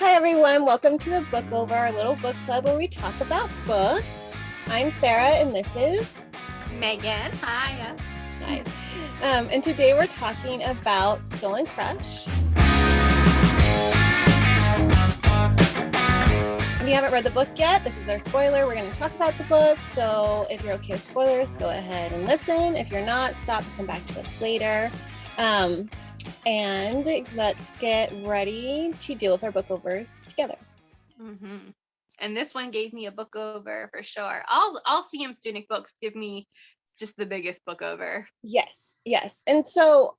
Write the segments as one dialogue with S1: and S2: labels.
S1: Hi, everyone. Welcome to the Book Over, our little book club where we talk about books. I'm Sarah, and this is
S2: Megan, hi.
S1: Hi. And today we're talking about Stolen Crush. If you haven't read the book yet, this is our spoiler. We're going to talk about the book. So if you're okay with spoilers, go ahead and listen. If you're not, stop and come back to us later. And let's get ready to deal with our book overs together.
S2: Mm-hmm. And this one gave me a book over for sure. All CM Stunich books give me just the biggest book over.
S1: Yes. And so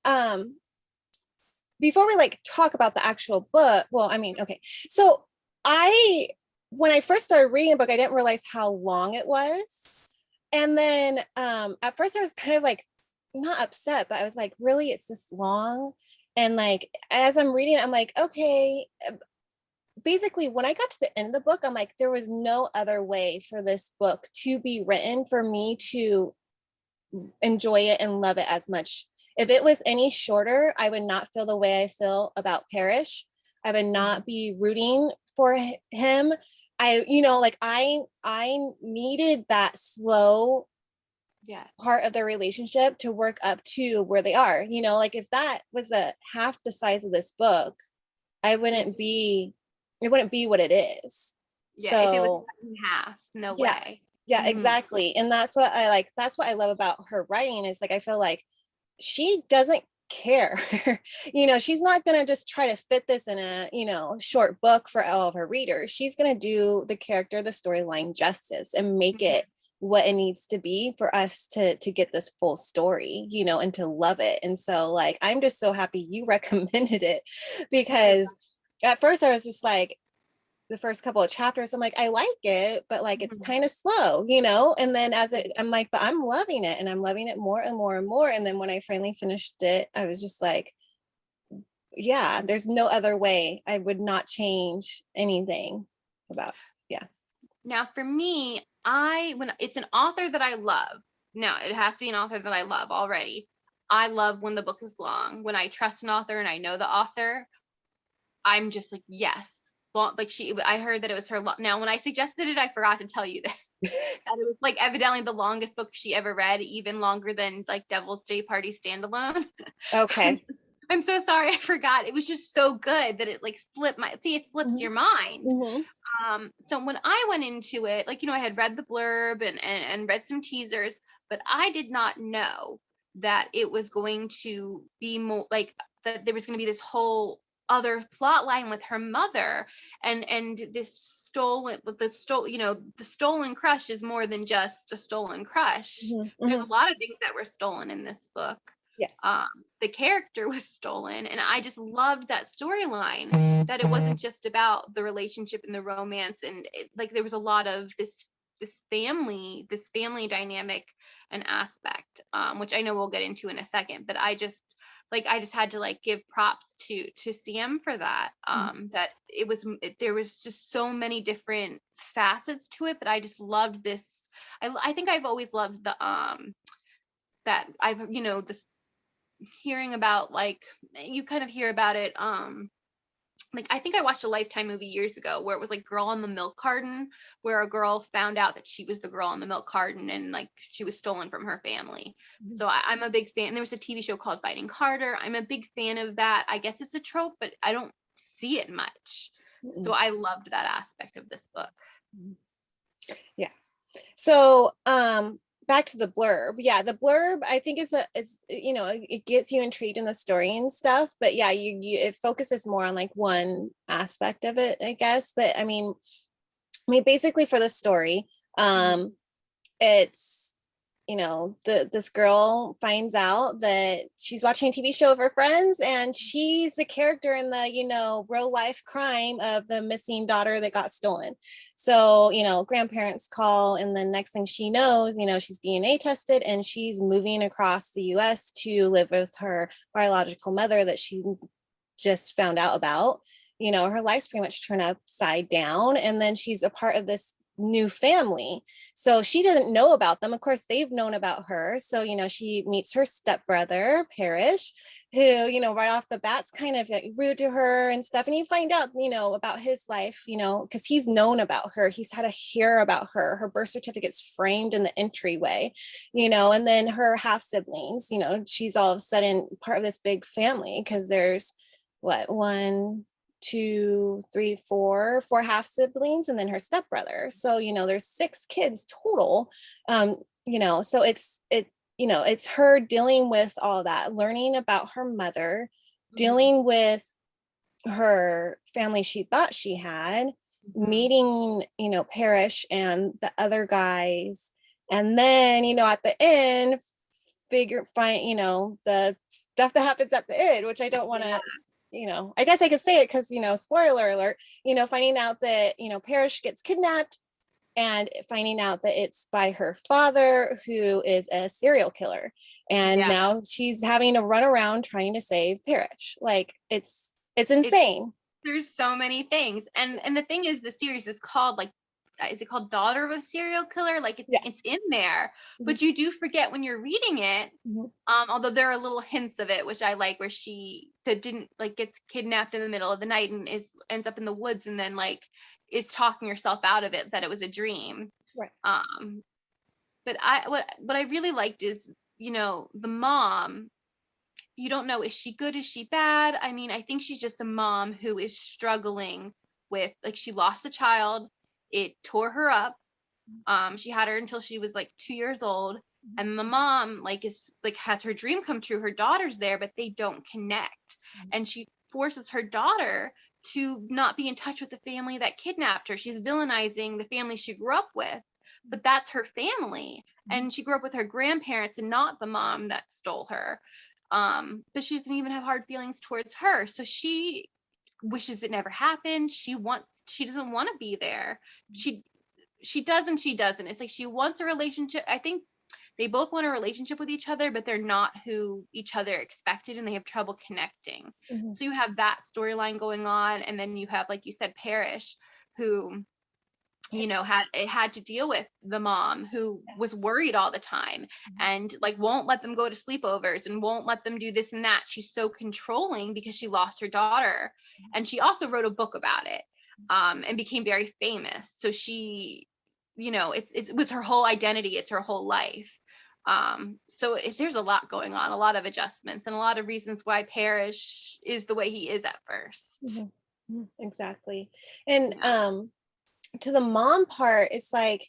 S1: before we talk about the actual book, okay. So when I first started reading the book, I didn't realize how long it was. And then at first I was kind of not upset, but I was like, really, it's this long? And as I'm reading it, I'm like, okay. Basically, when I got to the end of the book, I'm like, there was no other way for this book to be written for me to enjoy it and love it as much. If it was any shorter, I would not feel the way I feel about Parrish. I would not be rooting for him. I needed that slow part of their relationship to work up to where they are. If that was a half the size of this book, it wouldn't be what it is.
S2: Yeah,
S1: so
S2: if it was in half, no way.
S1: Yeah, exactly. And that's what I like. That's what I love about her writing is I feel like she doesn't care. She's not going to just try to fit this in a, short book for all of her readers. She's going to do the character, the storyline justice and make it what it needs to be for us to get this full story, and to love it. And so I'm just so happy you recommended it, because at first I was just the first couple of chapters, I'm like, I like it, but it's kind of slow, and then I'm like, but I'm loving it, and I'm loving it more and more and more. And then when I finally finished it, I was just like, yeah, there's no other way. I would not change anything about.
S2: Now for me, when it's an author that I love, now it has to be an author that I love already. I love when the book is long. When I trust an author and I know the author, I'm just like, yes. I heard that it was her. Now, when I suggested it, I forgot to tell you that that it was evidently the longest book she ever read, even longer than Devil's Day Party standalone.
S1: Okay.
S2: I'm so sorry, I forgot. It was just so good that it it slips your mind. So when I went into it, I had read the blurb and read some teasers, but I did not know that it was going to be more that there was going to be this whole other plot line with her mother and this the stolen crush is more than just a stolen crush. There's a lot of things that were stolen in this book.
S1: Yes.
S2: The character was stolen, and I just loved that storyline, that it wasn't just about the relationship and the romance, and there was a lot of this family dynamic and aspect, which I know we'll get into in a second. But I just had to give props to CM for that. That there was just so many different facets to it, but I just loved this. I think I've always loved the that I've this hearing about you kind of hear about it. I think I watched a Lifetime movie years ago where it was Girl on the Milk Carton, where a girl found out that she was the girl on the milk carton and she was stolen from her family. So I'm a big fan. There was a TV show called Fighting Carter. I'm a big fan of that. I guess it's a trope, but I don't see it much. So I loved that aspect of this book.
S1: Yeah. So back to the blurb. Yeah, the blurb I think is it gets you intrigued in the story and stuff, but yeah, it focuses more on one aspect of it, I guess. But I mean basically for the story, it's this girl finds out that she's watching a TV show of her friends, and she's the character in the real life crime of the missing daughter that got stolen. So grandparents call, and the next thing she knows, she's DNA tested, and she's moving across the US to live with her biological mother that she just found out about. Her life's pretty much turned upside down, and then she's a part of this new family. So she didn't know about them. Of course, they've known about her. So, she meets her stepbrother, Parrish, who, right off the bat's kind of like rude to her and stuff. And you find out, about his life, because he's known about her. He's had to hear about her. Her birth certificate's framed in the entryway, and then her half siblings, she's all of a sudden part of this big family because there's what, one, two, three, four half siblings, and then her stepbrother. So, there's 6 kids total. So it's her dealing with all that, learning about her mother, dealing with her family she thought she had, meeting, Parrish and the other guys. And then, at the end, the stuff that happens at the end, which I don't want to, I guess I could say it because, spoiler alert, finding out that, Parrish gets kidnapped and finding out that it's by her father, who is a serial killer. And now she's having to run around trying to save Parrish. Like it's insane.
S2: There's so many things. And the thing is, the series is called like, is it called Daughter of a Serial Killer? Like it's in there, but you do forget when you're reading it. Although there are little hints of it, which I like, where she didn't like gets kidnapped in the middle of the night and ends up in the woods, and then like is talking herself out of it that it was a dream.
S1: Right.
S2: But what I really liked is, the mom. You don't know, is she good? Is she bad? I mean, I think she's just a mom who is struggling with, like, she lost a child. It tore her up. She had her until she was like 2 years old. And the mom is has her dream come true. Her daughter's there, but they don't connect. And she forces her daughter to not be in touch with the family that kidnapped her. She's villainizing the family she grew up with, but that's her family. And she grew up with her grandparents and not the mom that stole her. But she doesn't even have hard feelings towards her. So she wishes it never happened. She doesn't want to be there. She does and she doesn't. It's like she wants a relationship. I think they both want a relationship with each other, but they're not who each other expected, and they have trouble connecting. So you have that storyline going on, and then you have, like you said, Parrish, who had to deal with the mom who was worried all the time and won't let them go to sleepovers and won't let them do this and that. She's so controlling because she lost her daughter, and she also wrote a book about it and became very famous. So she, it was her whole identity. It's her whole life. So there's a lot going on, a lot of adjustments, and a lot of reasons why Parrish is the way he is at first.
S1: Exactly. And to the mom part, it's like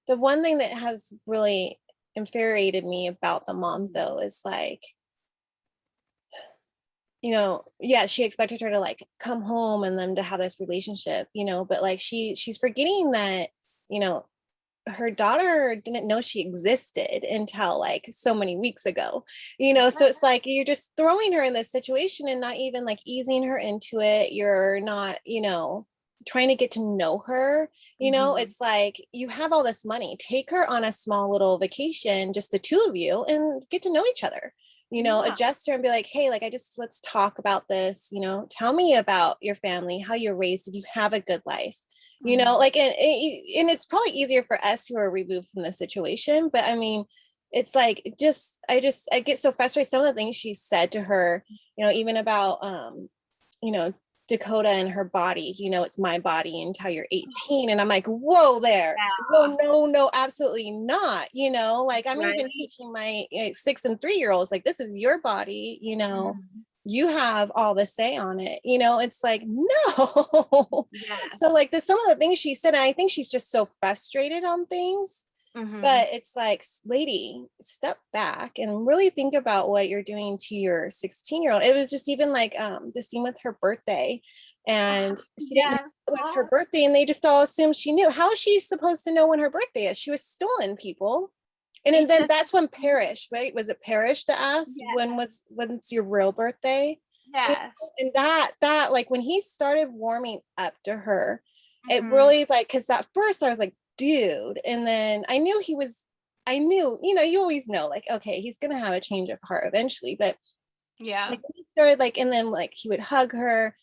S1: the one thing that has really infuriated me about the mom though is she expected her to come home and them to have this relationship, but she's forgetting that, her daughter didn't know she existed until so many weeks ago, so it's you're just throwing her in this situation and not even easing her into it. You're not, trying to get to know her, it's you have all this money, take her on a small little vacation, just the two of you, and get to know each other, adjust her and be like, hey, let's talk about this, tell me about your family, how you're raised, did you have a good life, and it's probably easier for us who are removed from the situation, but I mean, it's I get so frustrated. Some of the things she said to her, even about Dakota and her body, it's my body until you're 18. And I'm like, whoa there. Whoa, no, absolutely not. I'm even teaching my 6 and 3-year-olds, this is your body, you have all the say on it. It's no. So some of the things she said, and I think she's just so frustrated on things. But it's lady, step back and really think about what you're doing to your 16-year-old. It was just even the scene with her birthday, and she didn't know it was her birthday, and they just all assumed she knew. How is she supposed to know when her birthday is? She was stolen, people. And then that's when Parrish, right? Was it Parrish to ask when's your real birthday?
S2: Yes.
S1: And that when he started warming up to her, it really because at first I was dude, and then I knew, you always know okay, he's gonna have a change of heart eventually, but he started and then he would hug her,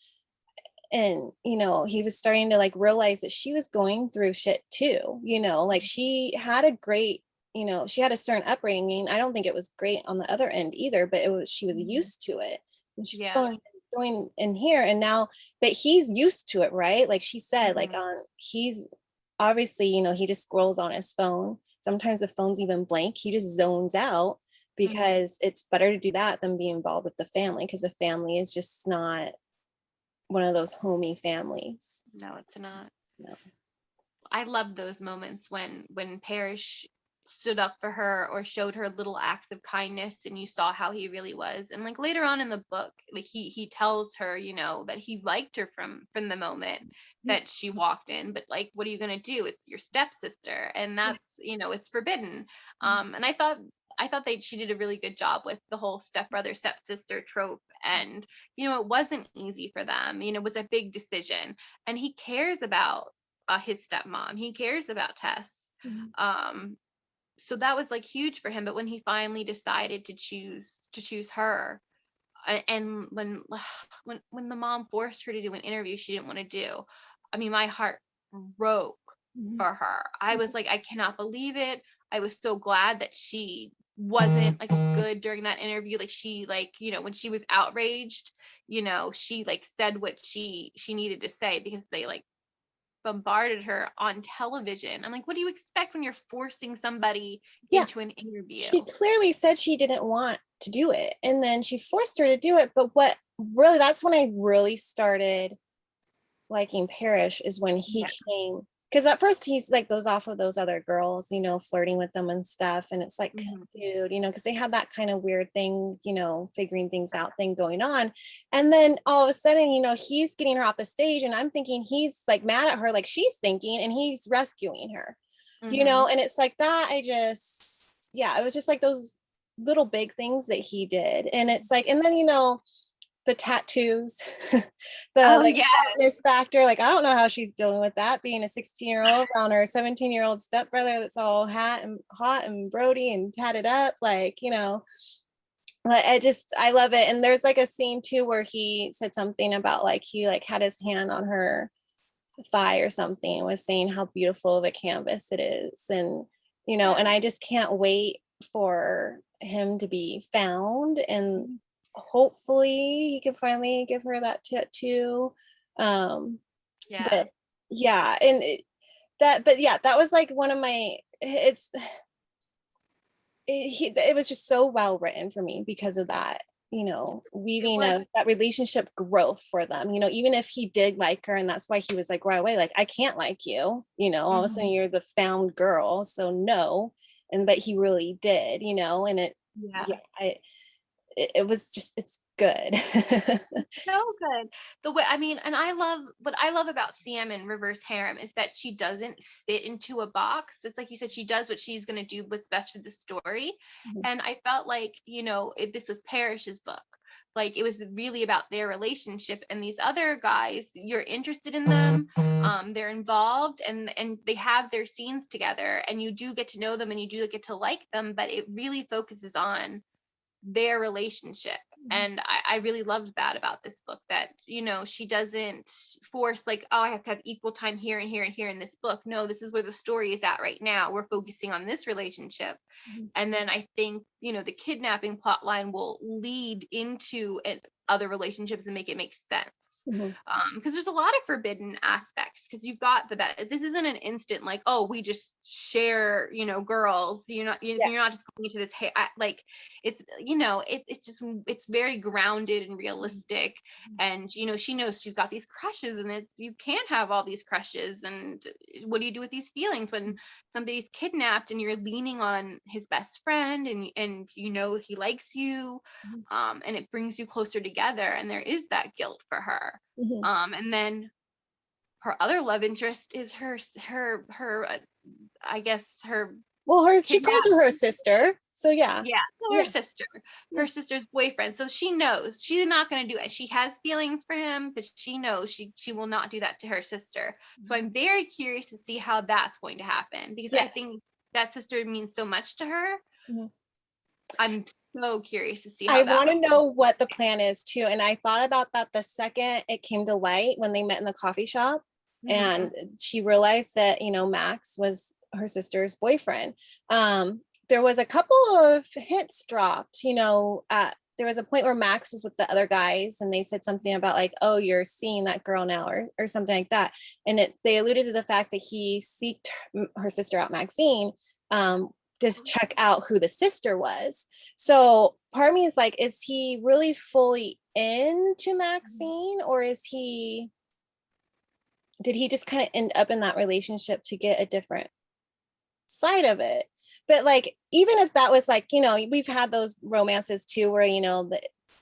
S1: and he was starting to like realize that she was going through shit too, like she had a great, she had a certain upbringing. I don't think it was great on the other end either, but she was used to it, and she's
S2: Yeah.
S1: going in here, and now, but he's used to it, right? Like she said, like he's obviously, he just scrolls on his phone. Sometimes the phone's even blank. He just zones out because it's better to do that than be involved with the family, because the family is just not one of those homey families.
S2: No, it's not.
S1: No.
S2: I love those moments when Parrish stood up for her or showed her little acts of kindness, and you saw how he really was. And like later on in the book, like he tells her, that he liked her from the moment that she walked in, but like, what are you gonna do? It's your stepsister, and that's, it's forbidden. And I thought she did a really good job with the whole stepbrother stepsister trope. And it wasn't easy for them. It was a big decision, and he cares about his stepmom. He cares about Tess. So that was like huge for him. But when he finally decided to choose her, and when the mom forced her to do an interview she didn't want to do, I mean, my heart broke for her. I was like, I cannot believe it. I was so glad that she wasn't like good during that interview. Like she, like, when she was outraged, she like said what she needed to say, because they like bombarded her on television. I'm like, what do you expect when you're forcing somebody into an interview?
S1: She clearly said she didn't want to do it, and then she forced her to do it. But what really, that's when I really started liking Parrish, is when he came, because at first he's like goes off with those other girls, flirting with them and stuff, and it's like, dude, because they had that kind of weird thing, figuring things out thing going on. And then all of a sudden, he's getting her off the stage, and I'm thinking he's like mad at her, like she's thinking, and he's rescuing her, and it's like that. It was just like those little big things that he did. And it's like, and then the tattoos, fatness factor. Like, I don't know how she's dealing with that, being a 16-year-old around her 17-year-old stepbrother that's all hot and Brody and tatted up. Like, I love it. And there's like a scene too where he said something about like he like had his hand on her thigh or something, and was saying how beautiful of a canvas it is. And and I just can't wait for him to be found, and hopefully he can finally give her that tattoo. But yeah, and that was like one of my, it was just so well written for me because of that, weaving of that relationship growth for them, even if he did like her, and that's why he was like right away, like, I can't like you, all of a sudden you're the found girl, so no. But he really did, and it was just, it's good.
S2: So good. The way, I mean, and what I love about Sam in Reverse Harem is that she doesn't fit into a box. It's like you said, she does what she's going to do, what's best for the story. And I felt like, this was Parrish's book. Like, it was really about their relationship, and these other guys, you're interested in them. They're involved, and they have their scenes together, and you do get to know them, and you do get to like them, but it really focuses on their relationship. And I really loved that about this book, that she doesn't force like, oh, I have to have equal time here and here and here in this book. No, this is where the story is at right now. We're focusing on this relationship. And then I think the kidnapping plot line will lead into other relationships and make it make sense. Because there's a lot of forbidden aspects, because you've got this isn't an instant like, oh, we just share girls, you're not just going into this like, it's it's very grounded and realistic. And she knows she's got these crushes, and you can't have all these crushes, and what do you do with these feelings when somebody's kidnapped and you're leaning on his best friend, and he likes you, and it brings you closer together, and there is that guilt for her. And then her other love interest is her I guess her,
S1: well, she calls her sister, so
S2: her sister's boyfriend. So she knows she's not going to do it. She has feelings for him, but she knows she will not do that to her sister. So I'm very curious to see how that's going to happen, because I think that sister means so much to her. I'm so curious to see
S1: I
S2: how that
S1: want to
S2: would
S1: know what the plan is too. And I thought about that the second it came to light when they met in the coffee shop
S2: mm-hmm.
S1: and she realized that, you know, Max was her sister's boyfriend. There was a couple of hints dropped, you know, there was a point where Max was with the other guys and they said something about like, oh, you're seeing that girl now or something like that. And they alluded to the fact that he seeked her sister out, Maxine, to check out who the sister was. So part of me is like, is he really fully into Maxine or did he just kind of end up in that relationship to get a different side of it? But like, even if that was like, you know, we've had those romances too, where, you know,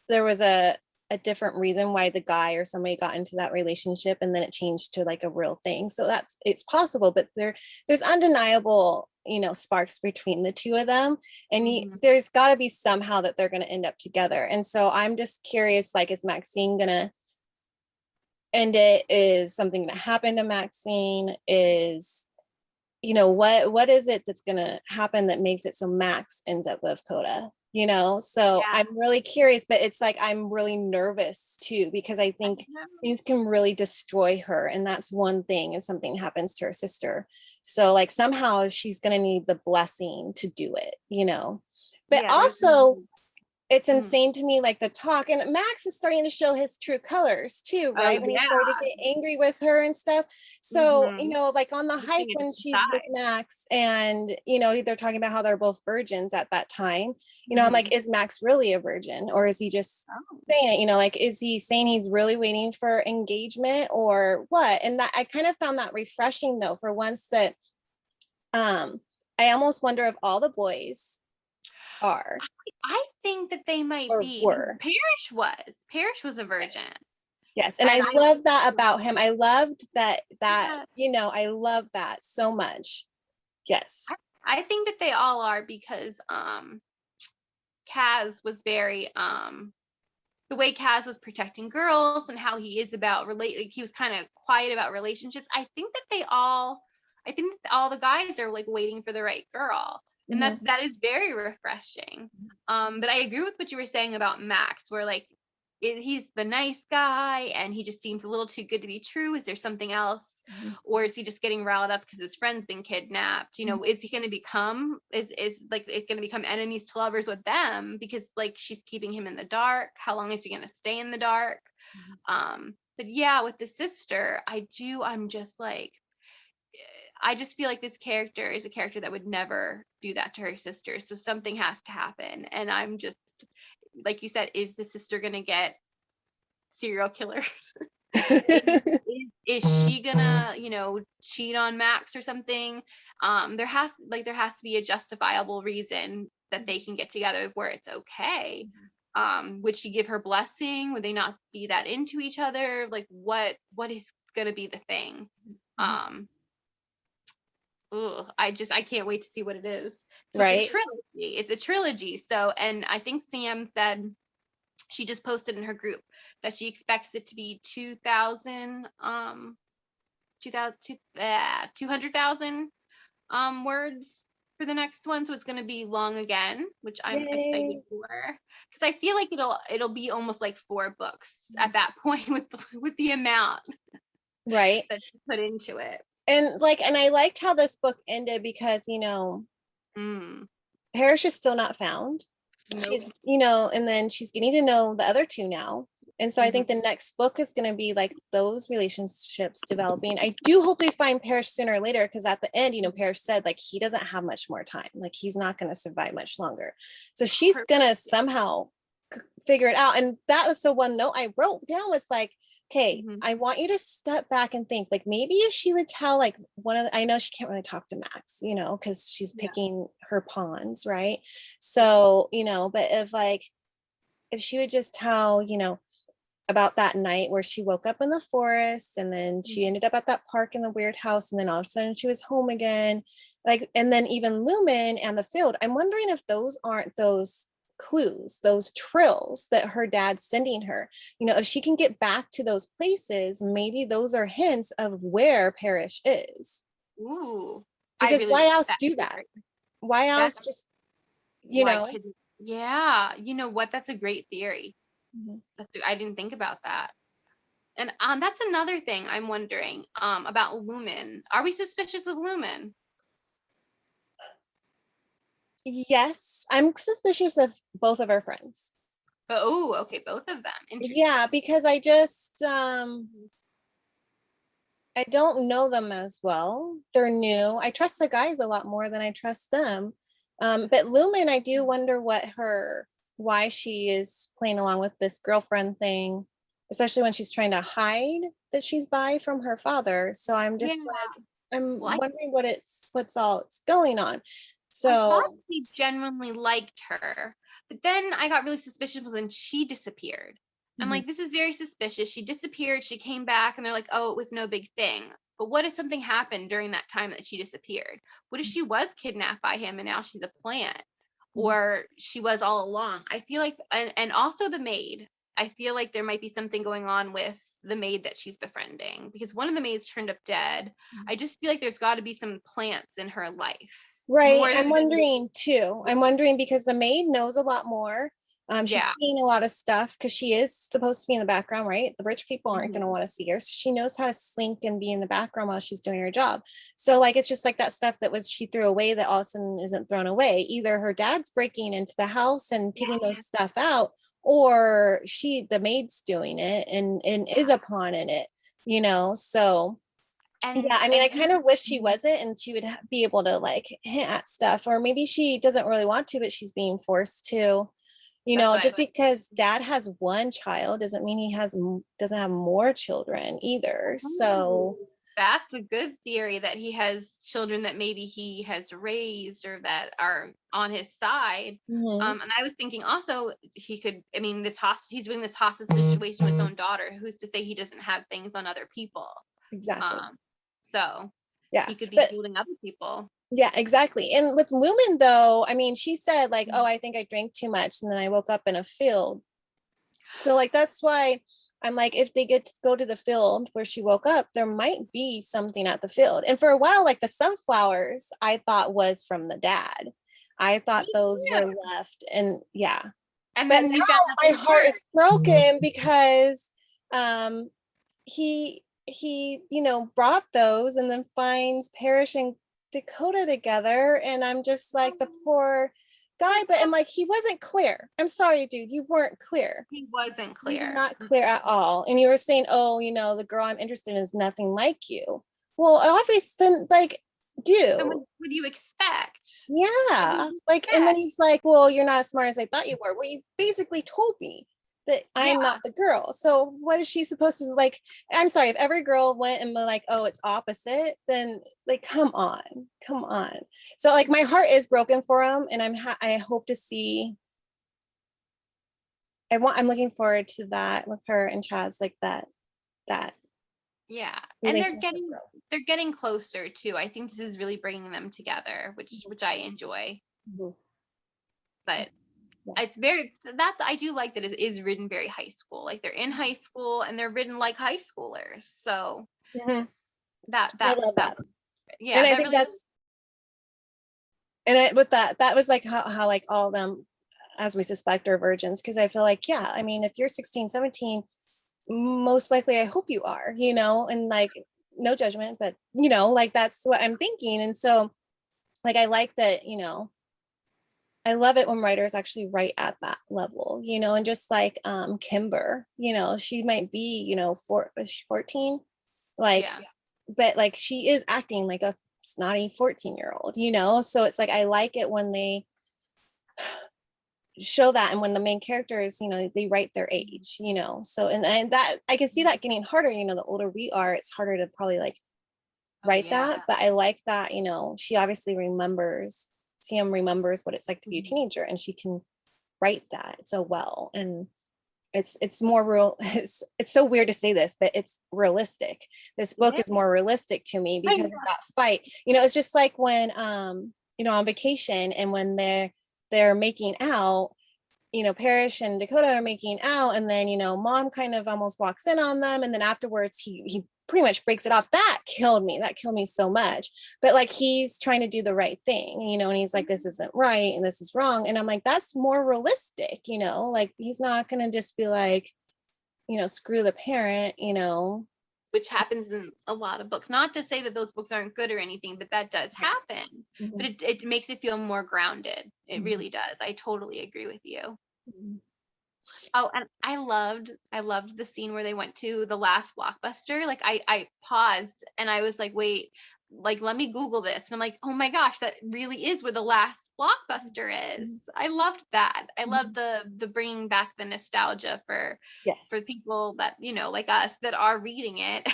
S1: there was a different reason why the guy or somebody got into that relationship and then it changed to like a real thing. So it's possible, but there's undeniable, you know, sparks between the two of them. And there's got to be somehow that they're going to end up together. And so I'm just curious, like, is Maxine going to end it? Is something going to happen to Maxine? Is, you know, what is it that's going to happen that makes it so Max ends up with Coda, you know? So
S2: Yeah.
S1: I'm really curious, but it's like I'm really nervous too, because I think things can really destroy her. And that's one thing, if something happens to her sister. So like somehow she's going to need the blessing to do it, you know? But
S2: Yeah, there's
S1: also it's
S2: mm.
S1: insane to me, like the talk, and Max is starting to show his true colors too,
S2: Oh
S1: right? When he
S2: yeah.
S1: started to get angry with her and stuff. So, you know, like on the hike
S2: Looking at
S1: when
S2: the
S1: she's with
S2: side.
S1: Max and, you know, they're talking about how they're both virgins at that time, you know, I'm
S2: Mm-hmm.
S1: like, is Max really a virgin or is he just
S2: Oh.
S1: saying it, you know, like, is he saying he's really waiting for engagement or what? And that I kind of found that refreshing though, for once that, I almost wonder if all the boys are
S2: I think that they might
S1: or
S2: be because
S1: were.
S2: Parrish was a virgin.
S1: Yes. And
S2: And
S1: I
S2: I
S1: love that about him. I loved that,
S2: yeah,
S1: you know, I love that so much. Yes.
S2: I think that they all are because Kaz was very the way Kaz was protecting girls and how he is about like he was kind of quiet about relationships. I think that all the guys are like waiting for the right girl. And
S1: Mhm.
S2: that is very refreshing. But I agree with what you were saying about Max, where like he's the nice guy and he just seems a little too good to be true. Is there something else?
S1: Mhm.
S2: Or is he just getting riled up because his friend's been kidnapped? You know, is he going to become is like it's going to become enemies to lovers with them because like she's keeping him in the dark? How long is he going to stay in the dark? But yeah, with the sister, I'm just like I just feel like this character is a character that would never do that to her sister. So something has to happen. And I'm just like you said, is the sister going to get serial killer? Is she gonna, you know, cheat on Max or something? There has to be a justifiable reason that they can get together where it's okay. Would she give her blessing? Would they not be that into each other? Like what is gonna be the thing? Um I can't wait to see what it is. So it's a
S1: Right.
S2: trilogy. It's a trilogy. So and I think Sam said she just posted in her group that she expects it to be 200,000 words for the next one. So it's going to be long again, which I'm excited
S1: Yay.
S2: for because I feel like it'll be almost like 4 books at that point with the amount
S1: Right.
S2: that she put into it.
S1: And like, and I liked how this book ended because, you know,
S2: Mm,
S1: Parrish is still not found.
S2: nope.
S1: She's, you know, and then she's getting to know the other two now. And so I think the
S2: Mm-hmm.
S1: next book is going to be like those relationships developing. I do hope they find Parrish sooner or later because at the end, you know, Parrish said like he doesn't have much more time. Like he's not going to survive much longer. So she's going to somehow figure it out. And that was the one note I wrote down was like, okay,
S2: Mm-hmm.
S1: I want you to step back and think like maybe if she would tell like I know she can't really talk to Max, you know, because she's
S2: Yeah.
S1: picking her pawns, right? So, you know, but if she would just tell, you know, about that night where she woke up in the forest and then she ended up at that park in the weird house and then all of a sudden she was home again, like, and then even Lumen and the field, I'm wondering if those aren't those clues, those trills that her dad's sending her, you know, if she can get back to those places, maybe those are hints of where Parrish is.
S2: Ooh, I
S1: Because
S2: really
S1: why
S2: like
S1: else
S2: that
S1: do that?
S2: theory.
S1: Why else
S2: That's
S1: just, you
S2: why
S1: know,
S2: kids. Yeah, you know what? That's a great theory.
S1: Mhm.
S2: I didn't think about that. And that's another thing I'm wondering about Lumen. Are we suspicious of Lumen?
S1: Yes, I'm suspicious of both of our friends.
S2: But oh, okay, both of them.
S1: Yeah,
S2: Interesting.
S1: because I don't know them as well. They're new. I trust the guys a lot more than I trust them. But Lumen, I do wonder why she is playing along with this girlfriend thing, especially when she's trying to hide that she's bi from her father. So I'm
S2: Yeah.
S1: just like, I'm
S2: Well,
S1: wondering what's going on.
S2: I thought
S1: So,
S2: he genuinely liked her, but then I got really suspicious when she disappeared. I'm
S1: mhm,
S2: like, this is very suspicious. She disappeared, she came back, and they're like, oh, it was no big thing. But what if something happened during that time that she disappeared? What if she was kidnapped by him and now she's a plant?
S1: mhm.
S2: Or she was all along? I feel like, and also the maid. I feel like there might be something going on with the maid that she's befriending because one of the maids turned up dead. I just feel like there's got to be some plants in her life
S1: Right.
S2: more
S1: I'm
S2: than
S1: wondering too. I'm wondering because the maid knows a lot more. She's
S2: yeah.
S1: seeing a lot of stuff because she is supposed to be in the background, right? The rich people aren't going to
S2: Mhm.
S1: want to see her. So she knows how to slink and be in the background while she's doing her job. So, like, it's just like that stuff that was she threw away that all of a sudden isn't thrown away. Either her dad's breaking into the house and taking those
S2: Yeah,
S1: stuff out, or the maid's doing it and
S2: yeah.
S1: is a pawn in it, you know? So, yeah, I mean,
S2: And
S1: I kind of wish she
S2: Mhm.
S1: wasn't and she would be able to like hint at stuff, or maybe she doesn't really want to, but she's being forced to,
S2: That's what I
S1: just
S2: like.
S1: because dad has one child doesn't mean doesn't have more children either. So,
S2: Ooh, that's a good theory that he has children that maybe he has raised or that are on his side.
S1: mhm,
S2: And I was thinking also he could, I mean, he's doing this hostage situation with his own daughter. Who's to say he doesn't have things on other people?
S1: exactly.
S2: Um, so
S1: Yeah.
S2: he could be
S1: But
S2: holding other people.
S1: yeah, exactly. And with Lumen though, I mean, she said like, "Oh,
S2: Mhm.
S1: I think I drank too much and then I woke up in a field." So like that's why I'm like, if they get to go to the field where she woke up, there might be something at the field. And for a while, like the sunflowers, I thought was from the dad. I thought
S2: Me
S1: those were
S2: too.
S1: left, and yeah.
S2: And
S1: But
S2: then you found out
S1: now
S2: they
S1: my heart is
S2: weren't.
S1: broken because um he brought those and then finds Parrish and Dakota together, and I'm just like the poor guy. But I'm like, he wasn't clear. I'm sorry, dude, you weren't clear.
S2: He wasn't
S1: You were
S2: clear.
S1: not clear at all. And you were saying, oh, the girl I'm interested in is nothing like you. Well, obviously, like,
S2: Then
S1: dude,
S2: what do you expect? What do
S1: yeah.
S2: you
S1: Like, and then
S2: expect?
S1: he's like, well, you're not as smart as I thought you were. Well, you basically told me that I'm
S2: Yeah.
S1: not the girl. So what is she supposed to like? I'm sorry, if every girl went and were like, oh, it's opposite, then like, come on, come on. So like my heart is broken for him, and I hope to see. I'm looking forward to that with her and Chaz, like that
S2: Yeah, and
S1: relationship growth.
S2: they're getting closer too. I think this is really bringing them together, which I enjoy.
S1: Mhm.
S2: But
S1: Yeah.
S2: it's very that's I do like that it is written very high school. Like they're in high school and they're written like high schoolers. So
S1: Mhm.
S2: that
S1: I
S2: that
S1: love
S2: that
S1: that. And
S2: yeah,
S1: I
S2: that
S1: think
S2: really
S1: with that was like how like all of them, as we suspect, are virgins. Cause I feel like, yeah, I mean, if you're 16, 17, most likely I hope you are, and like no judgment, but like that's what I'm thinking. And so like I like that, I love it when writers actually write at that level, and just like Kimber, she might be, 14, like,
S2: yeah.
S1: but like she is acting like a snotty 14-year-old, so it's like I like it when they show that, and when the main characters, they write their age, so and that I can see that getting harder, the older we are, it's harder to probably like
S2: Oh
S1: write
S2: yeah.
S1: that. But I like that, she obviously Sam remembers what it's like to be a
S2: Mhm.
S1: teenager, and she can write that so well. And it's more real. It's so weird to say this, but it's realistic. This
S2: It
S1: book
S2: is.
S1: is more realistic to me
S2: I
S1: because of
S2: know.
S1: that fight. It's just like when on vacation, and when they're making out, Parrish and Dakota are making out, and then mom kind of almost walks in on them, and then afterwards he pretty much breaks it off. That killed me. That killed me so much. But like he's trying to do the right thing, you know, and he's like, this isn't right and this is wrong. And I'm like, that's more realistic, you know, like he's not gonna just be like, you know, screw the parent, you know.
S2: which happens in a lot of books. Not to say that those books aren't good or anything, but that does happen.
S1: Mm-hmm.
S2: But it makes it feel more grounded. It
S1: Mm-hmm.
S2: really does. I totally agree with you.
S1: Mm-hmm.
S2: Oh, and I loved the scene where they went to the last Blockbuster. Like I paused and I was like, wait, like let me Google this. And I'm like, oh my gosh, that really is where the last Blockbuster is. I loved that. I love the bringing back the nostalgia for
S1: Yes.
S2: people that, you know, like us that are reading it.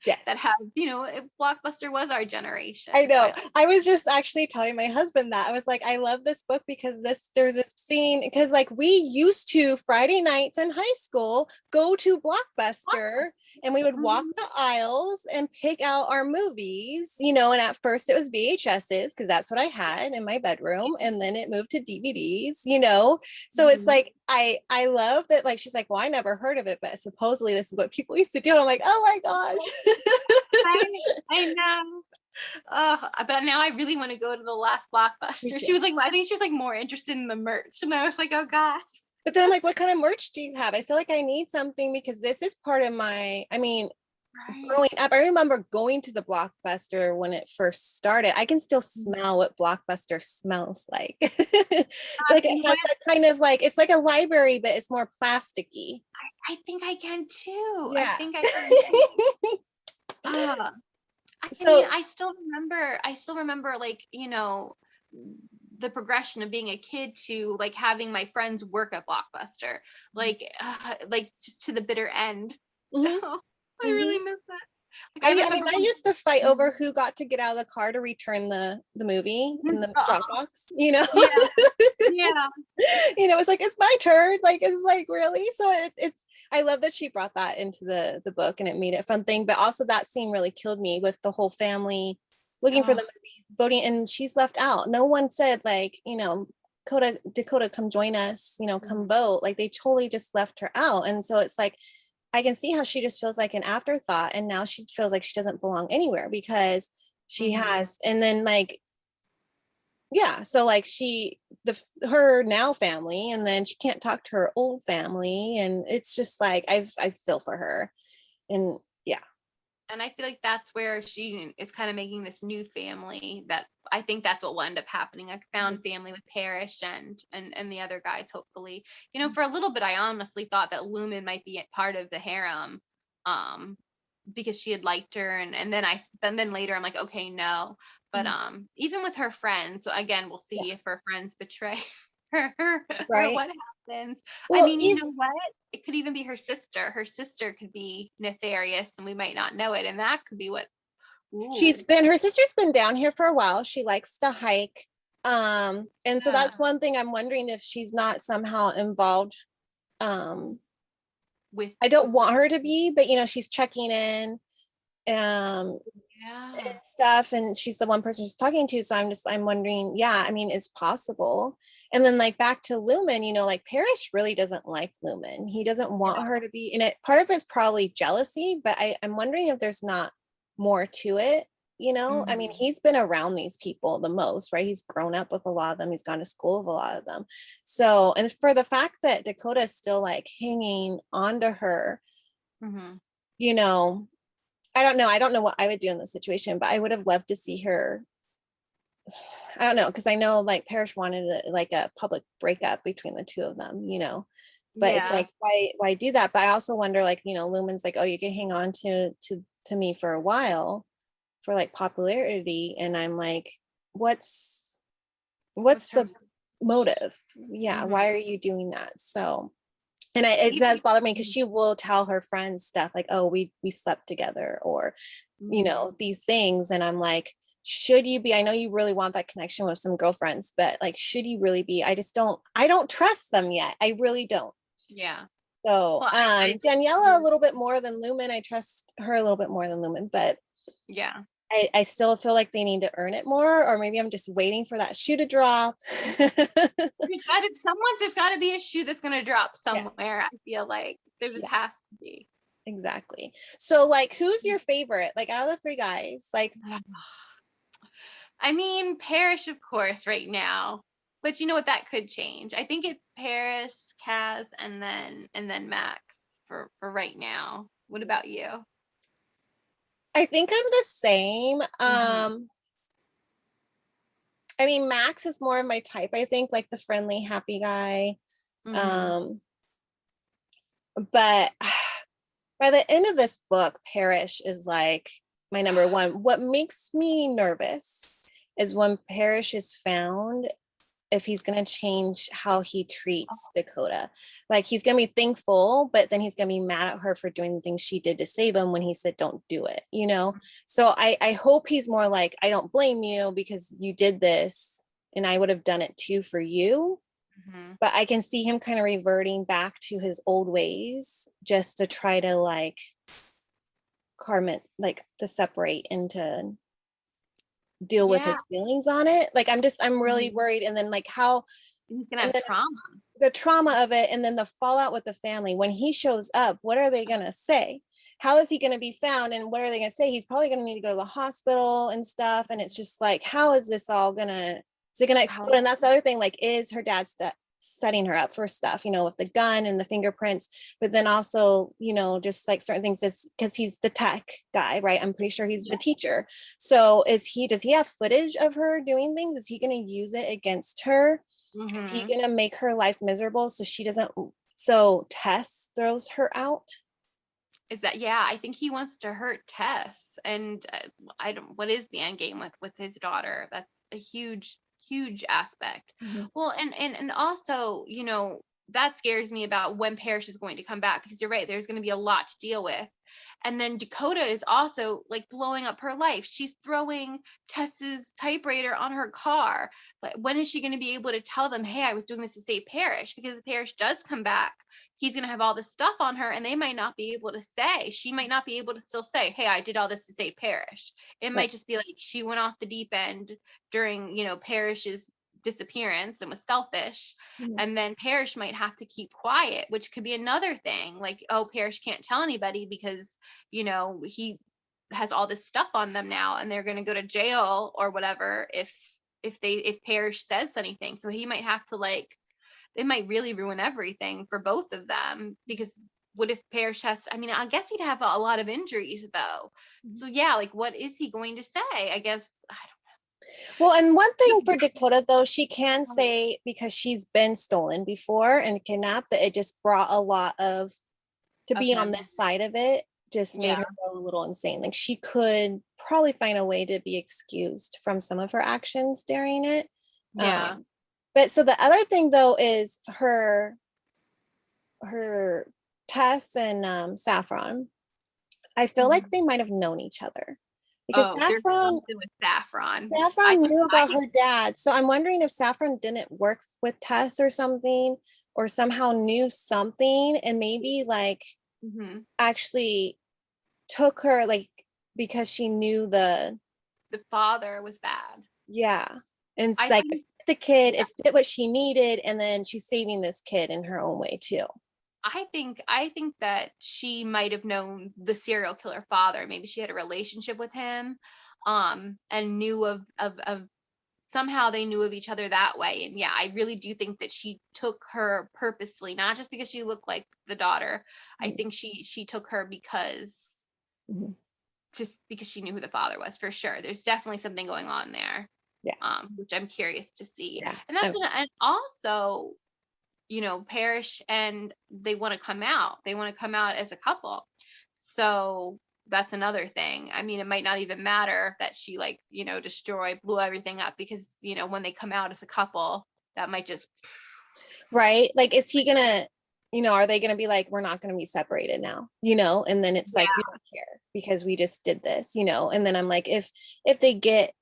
S1: Yes.
S2: That have, you know, Blockbuster was our generation.
S1: I know.
S2: So
S1: I was just actually telling my husband that. I was like, I love this book because there's this scene because like we used to Friday nights in high school go to Blockbuster and we would walk the aisles and pick out our movies, you know, and at first it was VHSs because that's what I had in my bedroom and then it moved to DVDs, you know. So it's like I love that like she's like, well, I never heard of it, but supposedly this is what people used to do. And I'm like, oh my gosh.
S2: I know. Oh, but now I really want to go to the last Blockbuster. She was like, I think she was like more interested in the merch. And I was like, oh gosh.
S1: But then I'm like, what kind of merch do you have? I feel like I need something because this is part of my, I mean, growing up, I remember going to the Blockbuster when it first started. I can still smell what Blockbuster smells like. Like it has that kind of like, it's like a library, but it's more plasticky.
S2: I think I can too.
S1: Yeah.
S2: I think I can too. I mean, I still remember like, you know, the progression of being a kid to like having my friends work at Blockbuster, like just to the bitter end.
S1: Mm-hmm.
S2: I really miss that. Like,
S1: I mean, I used to fight over who got to get out of the car to return the movie in the Dropbox, you know?
S2: Yeah.
S1: You know, it's like, it's my turn. Like, it's like, really? So it's, I love that she brought that into the book and it made it a fun thing. But also that scene really killed me with the whole family looking for the movies, voting, and she's left out. No one said like, you know, Dakota, come join us, you know, come vote. Like they totally just left her out. And so it's like, I can see how she just feels like an afterthought. And now she feels like she doesn't belong anywhere because she has, and then like, yeah, so like her now family, and then she can't talk to her old family. And it's just like, I feel for her. And yeah.
S2: And I feel like that's where she is kind of making this new family that I think that's what will end up happening. A found family with Parrish and the other guys, hopefully. You know, for a little bit, I honestly thought that Lumen might be part of the harem, because she had liked her. And then later I'm like, okay, no. But even with her friends, so again, we'll see if her friends betray her or what happens. Well, I mean, you know what? It could even be her sister. Her sister could be nefarious and we might not know it. And that could be what
S1: her sister's been down here for a while. She likes to hike. And so that's one thing I'm wondering if she's not somehow involved with, I don't want her to be, but you know, she's checking in and stuff, and she's the one person she's talking to. So I'm wondering, I mean, it's possible. And then like back to Lumen, you know, like Parrish really doesn't like Lumen. He doesn't want her to be in it. Part of it's probably jealousy, but I'm wondering if there's not more to it, you know. I mean, he's been around these people the most, right? He's grown up with a lot of them, he's gone to school with a lot of them. So, and for the fact that Dakota is still like hanging on to her, you know, I don't know what I would do in this situation, but I would have loved to see her. I don't know, because I know like Parrish wanted like a public breakup between the two of them, you know. But it's like, why do that? But I also wonder, like, you know, Lumen's like, oh, you can hang on to me for a while for like popularity, and I'm like, what's the motive? Why are you doing that? So, and it does bother me because she will tell her friends stuff like, oh, we slept together, or you know, these things. And I'm like, should you be, I know you really want that connection with some girlfriends, but like, should you really be? I don't trust them yet. I really don't. So Daniela a little bit more than Lumen. I trust her a little bit more than Lumen, but I still feel like they need to earn it more, or maybe I'm just waiting for that shoe to drop.
S2: There's got to be a shoe that's going to drop somewhere. I feel like there just has to be.
S1: exactly. So like, who's your favorite? Like out of the three guys, like,
S2: I mean, Parrish, of course, right now. But you know what? That could change. I think it's Parrish, Kaz, and then Max for right now. What about you?
S1: I think I'm the same.
S2: Hmm.
S1: I mean, Max is more of my type, I think, like the friendly, happy guy.
S2: Hmm.
S1: Um, but by the end of this book, Parrish is like my number one. What makes me nervous is when Parrish is found, if he's going to change how he treats Dakota. Like he's going to be thankful, but then he's going to be mad at her for doing the things she did to save him when he said, don't do it, you know? So I hope he's more like, I don't blame you because you did this and I would have done it too for you.
S2: Hmm.
S1: But I can see him kind of reverting back to his old ways just to try to like Carmen, like to separate and to deal with
S2: Yeah.
S1: his feelings on it. Like I'm really
S2: Hmm.
S1: worried. And then like how,
S2: He's gonna
S1: and
S2: have
S1: then
S2: trauma.
S1: the trauma of it and then the fallout with the family when he shows up, what are they going to say? How is he going to be found and what are they going to say? He's probably going to need to go to the hospital and stuff, and it's just like, how is this all going to, is it going to explode? And that's the other thing, like, is her dad setting her up for stuff, you know, with the gun and the fingerprints, but then also, you know, just like certain things, just because he's the tech guy, right? I'm pretty sure he's
S2: Yeah.
S1: the teacher. So does he have footage of her doing things? Is he going to use it against her? Is he
S2: Hmm.
S1: gonna make her life miserable so she doesn't, so Tess throws her out?
S2: Is that, yeah, I think he wants to hurt Tess, and I don't. What is the end game with his daughter? That's a huge aspect.
S1: Mhm.
S2: Well, and also, that scares me about when Parrish is going to come back, because you're right, there's going to be a lot to deal with. And then Dakota is also like blowing up her life. She's throwing Tess's typewriter on her car. But when is she going to be able to tell them, hey, I was doing this to save Parrish? Because if Parrish does come back, he's going to have all this stuff on her, and they might not be able to say, she might not be able to still say, hey, I did all this to save Parrish. It
S1: Right.
S2: might just be like she went off the deep end during, Parrish's disappearance and was selfish.
S1: Mhm.
S2: And then Parrish might have to keep quiet, which could be another thing. Like, oh, Parrish can't tell anybody because, he has all this stuff on them now, and they're going to go to jail or whatever if Parrish says anything. So he might have to, like, they might really ruin everything for both of them, because what if Parrish has, I mean, I guess he'd have a lot of injuries though. So yeah, like, what is he going to say? I guess I
S1: Well, and one thing for
S2: don't
S1: Dakota though, she can
S2: know.
S1: say because she's been stolen before and kidnapped, that it just brought a lot of, to
S2: Of
S1: be on
S2: mental.
S1: this side of it just made
S2: Yeah.
S1: her go a little insane. Like she could probably find a way to be excused from some of her actions during it.
S2: Yeah.
S1: Um, but so the other thing though is her Tess and Saffron. I feel like
S2: Mhm.
S1: they might have known each other because
S2: Oh, there's
S1: Saffron
S2: something with Saffron. I
S1: Saffron
S2: can
S1: knew
S2: I
S1: about her dad. So I'm wondering if Saffron didn't work with Tess or something, or somehow knew something and maybe like
S2: Mhm.
S1: actually took her like because she knew the,
S2: The father was bad.
S1: yeah. And it's
S2: I
S1: like it
S2: think
S1: fit the kid,
S2: yeah.
S1: it fit what she needed, and then she's saving this kid in her own way too.
S2: I think that she might have known the serial killer father. Maybe she had a relationship with him, and knew of somehow they knew of each other that way. And yeah, I really do think that she took her purposely, not just because she looked like the daughter. I think she took her because
S1: Mhm.
S2: just because she knew who the father was for sure. There's definitely something going on there,
S1: Yeah.
S2: which I'm curious to see.
S1: Yeah.
S2: And and also, Parrish, and they want to come out. They want to come out as a couple. So that's another thing. I mean, it might not even matter that she, like, blew everything up, because, when they come out as a couple, that might just
S1: Right. Like, is he gonna, are they gonna be like, we're not gonna be separated now, and then it's like, we
S2: yeah.
S1: don't care because we just did this, and then I'm like, if they get,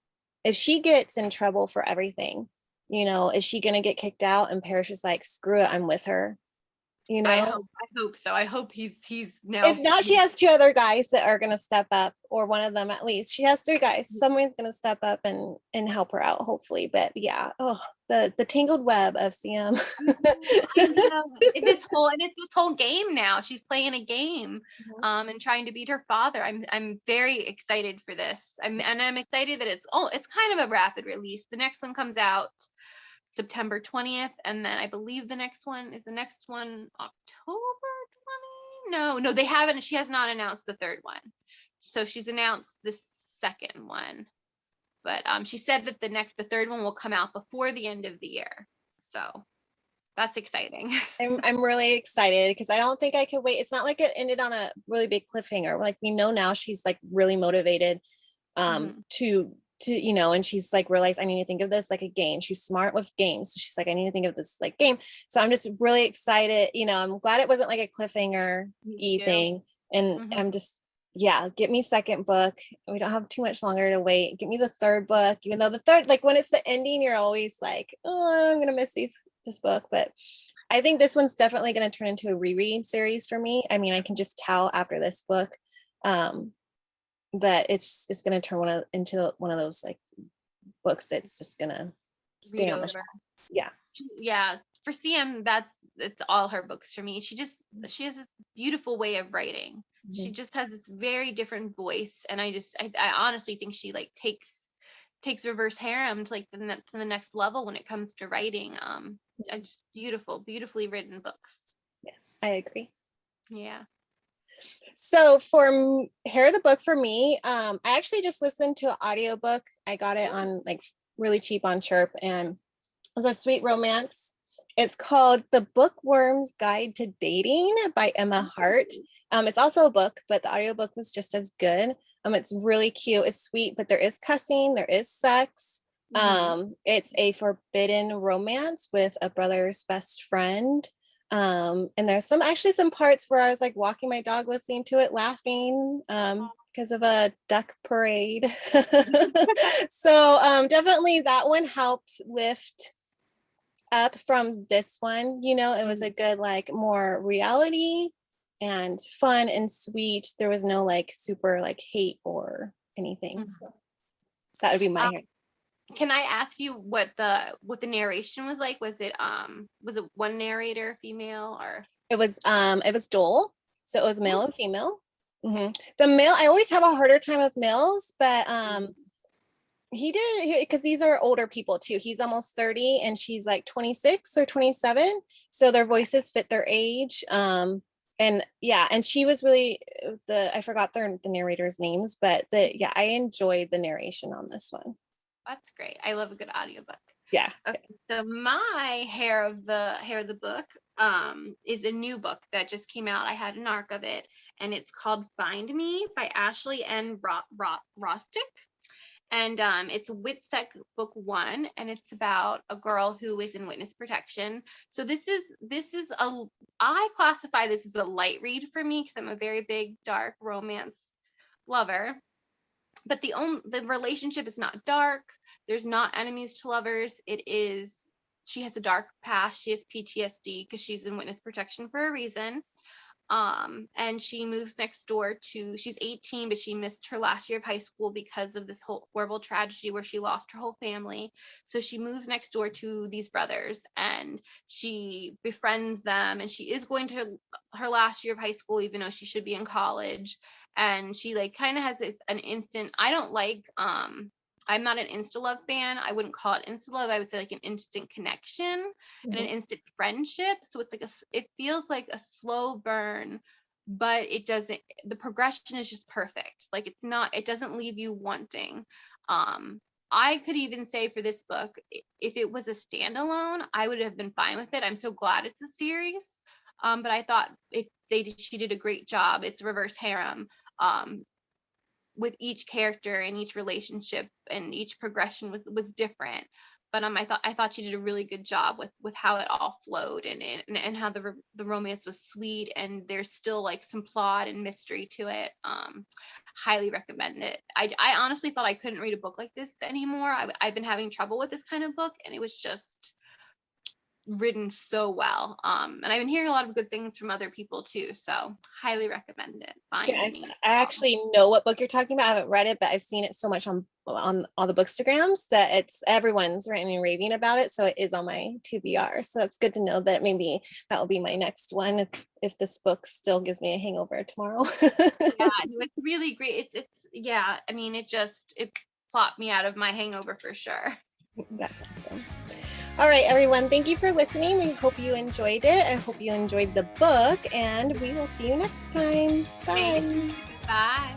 S1: if she gets in trouble for everything, is she gonna get kicked out and Parrish is like, screw it, I'm with her. you
S2: I
S1: know?
S2: hope so. I hope he's
S1: If
S2: now.
S1: not, she has two other guys that are gonna step up, or one of them at least. She has three guys. Someone's gonna step up and help her out, hopefully. But yeah, oh, the tangled web of CM.
S2: I know. It's this whole game now. She's playing a game, and trying to beat her father. I'm very excited for this. I'm excited that it's kind of a rapid release. The next one comes out September 20th, and then I believe the next one October 20. No, they haven't. She has not announced the third one. So she's announced the second one, but she said that the third one will come out before the end of the year. So that's exciting.
S1: I'm really excited because I don't think I could wait. It's not like it ended on a really big cliffhanger. Like we know now she's like really motivated
S2: Mhm.
S1: to and she's like realized I need to think of this like a game. She's smart with games. So she's like, I need to think of this like game. So I'm just really excited. I'm glad it wasn't like a cliffhanger
S2: Me too.
S1: thing. And
S2: Mhm.
S1: I'm just, yeah, get me second book. We don't have too much longer to wait. Get me the third book, even though the third, like when it's the ending, you're always like, oh, I'm gonna miss this book. But I think this one's definitely going to turn into a reread series for me. I mean, I can just tell after this book um, that it's going to turn into one of those like books that's just going to stay
S2: Read
S1: on the
S2: over.
S1: shelf. Yeah.
S2: Yeah, for CM, it's all her books for me. She has this beautiful way of writing. She
S1: Mhm.
S2: just has this very different voice, and I honestly think she like takes reverse harem to like to the next level when it comes to writing. Just beautifully written books.
S1: Yes, I agree.
S2: Yeah.
S1: So for Hair of the Book for me, I actually just listened to an audiobook. I got it on like really cheap on Chirp, and it's a sweet romance. It's called The Bookworm's Guide to Dating by Emma Hart. It's also a book, but the audiobook was just as good. It's really cute. It's sweet, but there is cussing, there is sex.
S2: Mm-hmm.
S1: It's a forbidden romance with a brother's best friend. And there's some parts where I was like walking my dog listening to it, laughing because of a duck parade. So definitely that one helped lift up from this one. It was a good, like, more reality and fun and sweet. There was no like super like hate or anything.
S2: Mm-hmm.
S1: So that would be my.
S2: Can I ask you what the narration was like? Was it one narrator, female, or?
S1: It was dual, so it was male
S2: Ooh.
S1: and female. The male, I always have a harder time with males, but he did, because these are older people too. He's almost 30 and she's like 26 or 27, so their voices fit their age. And yeah, and she was really I forgot the narrators' names, but yeah, I enjoyed the narration on this one.
S2: That's great. I love a good audiobook.
S1: Yeah.
S2: Okay, so my hair of the book is a new book that just came out. I had an arc of it, and it's called Find Me by Ashley N. Rostick. And it's Witsec book 1, and it's about a girl who is in witness protection. So this is I classify this as a light read for me because I'm a very big dark romance lover. But the relationship is not dark. There's not enemies to lovers. She has a dark past. She has PTSD because she's in witness protection for a reason. And she moves next door she's 18, but she missed her last year of high school because of this whole horrible tragedy where she lost her whole family. So she moves next door to these brothers, and she befriends them, and she is going to her last year of high school even though she should be in college. And she like kind of has an instant, I don't like I'm not an insta love fan. I wouldn't call it insta love. I would say like an instant connection and an
S1: Mhm.
S2: instant friendship. So it's like it feels like a slow burn, but it doesn't. The progression is just perfect. Like it doesn't leave you wanting. Um, I could even say for this book, if it was a standalone, I would have been fine with it. I'm so glad it's a series. But I thought she did a great job. It's reverse harem. Um, with each character and each relationship and each progression was different. But I thought she did a really good job with how it all flowed, and how the romance was sweet, and there's still like some plot and mystery to it. Highly recommend it. I honestly thought I couldn't read a book like this anymore. I've been having trouble with this kind of book, and it was just written so well. And I've been hearing a lot of good things from other people too. So highly recommend it. Find
S1: Yeah,
S2: Me.
S1: I actually know what book you're talking about. I haven't read it, but I've seen it so much on all the bookstagrams that it's everyone's ranting and raving about it. So it is on my TBR. So it's good to know that maybe that will be my next one if this book still gives me a hangover tomorrow.
S2: Yeah, no, it's really great. It's yeah. I mean, it plopped me out of my hangover for sure.
S1: That's awesome. All right, everyone. Thank you for listening. We hope you enjoyed it. I hope you enjoyed the book, and we will see you next time. Bye.
S2: Bye.